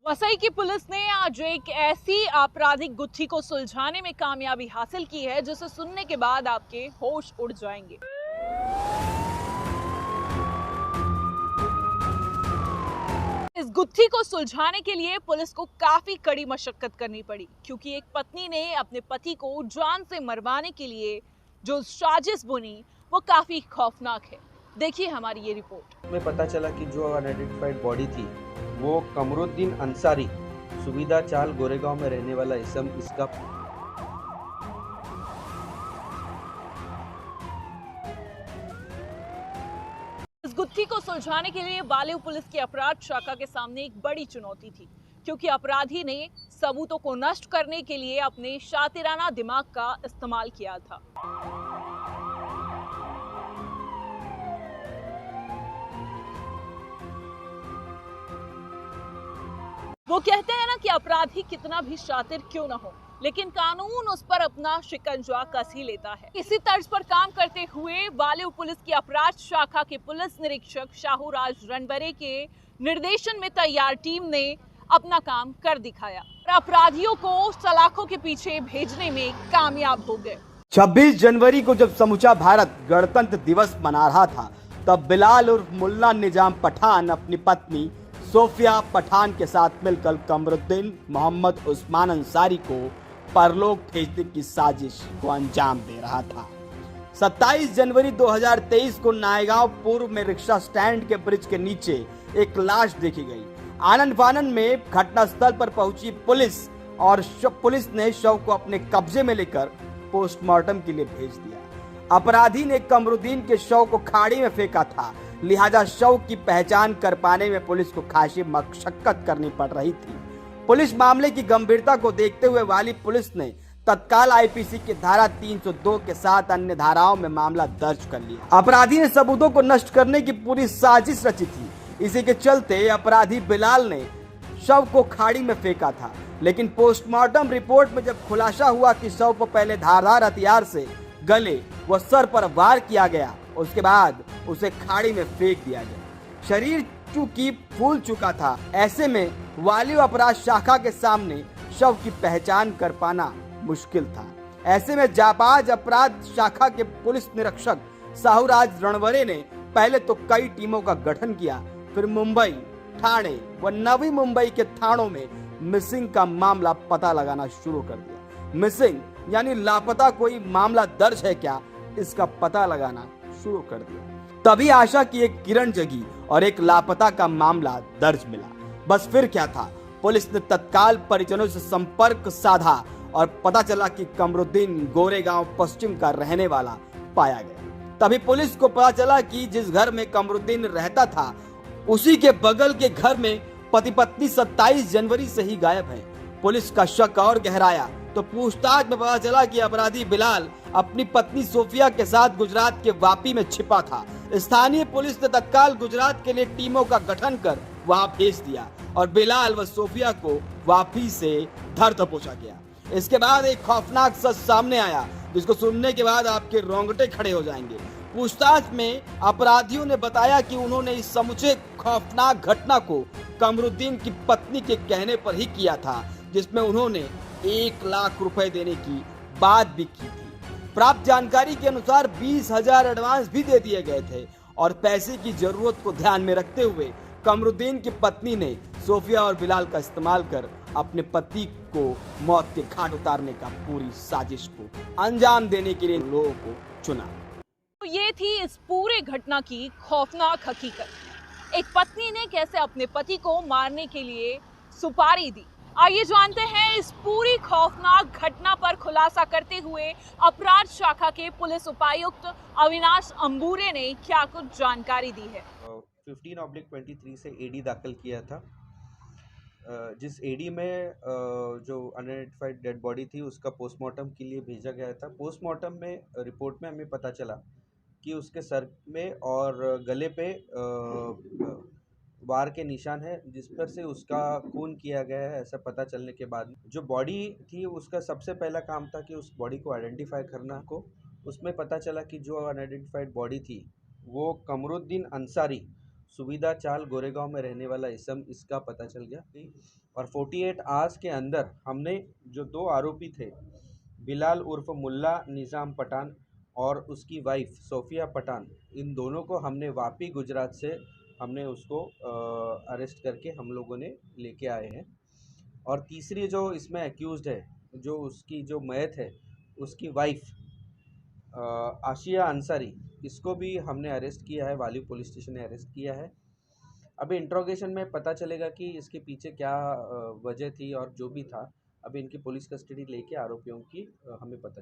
वसई की पुलिस ने आज एक ऐसी आपराधिक गुत्थी को सुलझाने में कामयाबी हासिल की है जिसे सुनने के बाद आपके होश उड़ जाएंगे। इस गुत्थी को सुलझाने के लिए पुलिस को काफी कड़ी मशक्कत करनी पड़ी, क्योंकि एक पत्नी ने अपने पति को जान से मरवाने के लिए जो साजिश बुनी वो काफी खौफनाक है। देखिए हमारी ये रिपोर्ट में पता चला कि जो अनआइडेंटिफाइड बॉडी थी वो कमरुद्दीन अंसारी सुविधा चाल गोरेगांव में रहने वाला इसम इसका इस गुत्थी को सुलझाने के लिए बालियो पुलिस की अपराध शाखा के सामने एक बड़ी चुनौती थी, क्योंकि अपराधी ने सबूतों को नष्ट करने के लिए अपने शातिराना दिमाग का इस्तेमाल किया था। वो कहते हैं ना कि अपराधी कितना भी शातिर क्यों ना हो, लेकिन कानून उस पर अपना शिकंजा कस ही लेता है। इसी तर्ज पर काम करते हुए बालियो पुलिस की अपराध शाखा के पुलिस निरीक्षक शाहूराज रणबरे के निर्देशन में तैयार टीम ने अपना काम कर दिखाया और अपराधियों को सलाखों के पीछे भेजने में कामयाब हो गए। 26 जनवरी को जब समूचा भारत गणतंत्र दिवस मना रहा था, तब बिलाल उर्फ मुल्ला निजाम पठान अपनी पत्नी सोफिया पठान के साथ मिलकर कमरुद्दीन मोहम्मद उस्मान अंसारी को परलोक भेजने की साजिश को अंजाम दे रहा था। 27 जनवरी 2023 को नायगांव पूर्व में रिक्शा स्टैंड के ब्रिज के नीचे एक लाश देखी गई। आनंद फानन में घटनास्थल पर पहुंची पुलिस और पुलिस ने शव को अपने कब्जे में लेकर पोस्टमार्टम के लिए भेज दिया। अपराधी ने कमरुद्दीन के शव को खाड़ी में फेंका था, लिहाजा शव की पहचान कर पाने में पुलिस को खासी मशक्कत करनी पड़ रही थी। पुलिस मामले की गंभीरता को देखते हुए वाली पुलिस ने तत्काल आईपीसी की धारा 302 के साथ अन्य धाराओं में मामला दर्ज कर लिया। अपराधी ने सबूतों को नष्ट करने की पूरी साजिश रची थी। इसी के चलते अपराधी बिलाल ने शव को खाड़ी में फेंका था, लेकिन पोस्टमार्टम रिपोर्ट में जब खुलासा हुआ कि शव को पहले धारदार हथियार से गले व सर पर वार किया गया, उसके बाद उसे खाड़ी में फेंक दिया गया। शरीर चूंकि फूल चुका था, ऐसे में वालियो अपराध शाखा के सामने शव की पहचान कर पाना मुश्किल था। ऐसे में जाबाज अपराध शाखा के पुलिस निरीक्षक शाहूराज रणवरे ने पहले तो कई टीमों का गठन किया, फिर मुंबई, ठाणे व नवी मुंबई के थानों में मिसिंग का मामला पता लगाना शुरू कर दिया। मिसिंग यानी लापता कोई मामला दर्ज है क्या, इसका पता लगाना शुरू कर दिया। तभी आशा की एक किरण जगी और एक लापता का मामला दर्ज मिला। बस फिर क्या था, पुलिस ने तत्काल परिजनों से संपर्क साधा और पता चला कि कमरुद्दीन गोरेगांव पश्चिम का रहने वाला पाया गया। तभी पुलिस को पता चला कि जिस घर में कमरुद्दीन रहता था, उसी के बगल के घर में पति पत्नी 27 जनवरी से ही गायब है। पुलिस का शक और गहराया तो पूछताछ में पता चला कि अपराधी बिलाल अपनी पत्नी सोफिया के साथ गुजरात के वापी में छिपा था। स्थानीय पुलिस ने तत्काल गुजरात के लिए टीमों का गठन कर वहां भेज दिया और बिलाल व सोफिया को वापी से धर दबोचा गया। इसके बाद एक खौफनाक सच सामने आया, जिसको सुनने के बाद आपके रोंगटे खड़े हो जाएंगे। पूछताछ में अपराधियों ने बताया कि उन्होंने इस समुचे खौफनाक घटना को कमरुद्दीन की पत्नी के कहने पर ही किया था, जिसमें उन्होंने 1 लाख रुपए देने की बात भी की थी। प्राप्त जानकारी के अनुसार 20,000 एडवांस भी दे दिए गए थे और पैसे की जरूरत को ध्यान में रखते हुए कमरुद्दीन की पत्नी ने सोफिया और बिलाल का इस्तेमाल कर अपने पति को मौत के घाट उतारने का पूरी साजिश को अंजाम देने के लिए लोगों को चुना। तो ये थी इस पूरे घटना की खौफनाक हकीकत। एक पत्नी ने कैसे अपने पति को मारने के लिए सुपारी दी। आइए जानते हैं इस पूरी खौफनाक घटना पर खुलासा करते हुए अपराध शाखा के पुलिस उपायुक्त अविनाश अंबूरे ने क्या कुछ जानकारी दी है। 15/23 से एडी दाखिल किया था, जिस एडी में जो अनआइडेंटिफाइड डेड बॉडी थी उसका पोस्टमार्टम के लिए भेजा गया था। पोस्टमार्टम में रिपोर्ट में हमें पता चला कि उसके सर में और गले पे वार के निशान है, जिस पर से उसका खून किया गया है। ऐसा पता चलने के बाद जो बॉडी थी उसका सबसे पहला काम था कि उस बॉडी को आइडेंटिफाई करना को। उसमें पता चला कि जो अनआइडेंटिफाइड बॉडी थी वो कमरुद्दीन अंसारी सुविधा चाल गोरेगांव में रहने वाला इसम इसका पता चल गया। और 48 आवर्स के अंदर हमने जो 2 आरोपी थे, बिलाल उर्फ मुल्ला निज़ाम पठान और उसकी वाइफ सोफिया पठान, इन दोनों को हमने वापी गुजरात से हमने उसको अरेस्ट करके हम लोगों ने लेके आए हैं। और तीसरी जो इसमें एक्यूज़्ड है, जो उसकी जो मयत है, उसकी वाइफ आशिया अंसारी, इसको भी हमने अरेस्ट किया है, वाली पुलिस स्टेशन ने अरेस्ट किया है। अभी इंट्रोगेशन में पता चलेगा कि इसके पीछे क्या वजह थी और जो भी था। अभी इनकी पुलिस कस्टडी लेके आरोपियों की हमें पता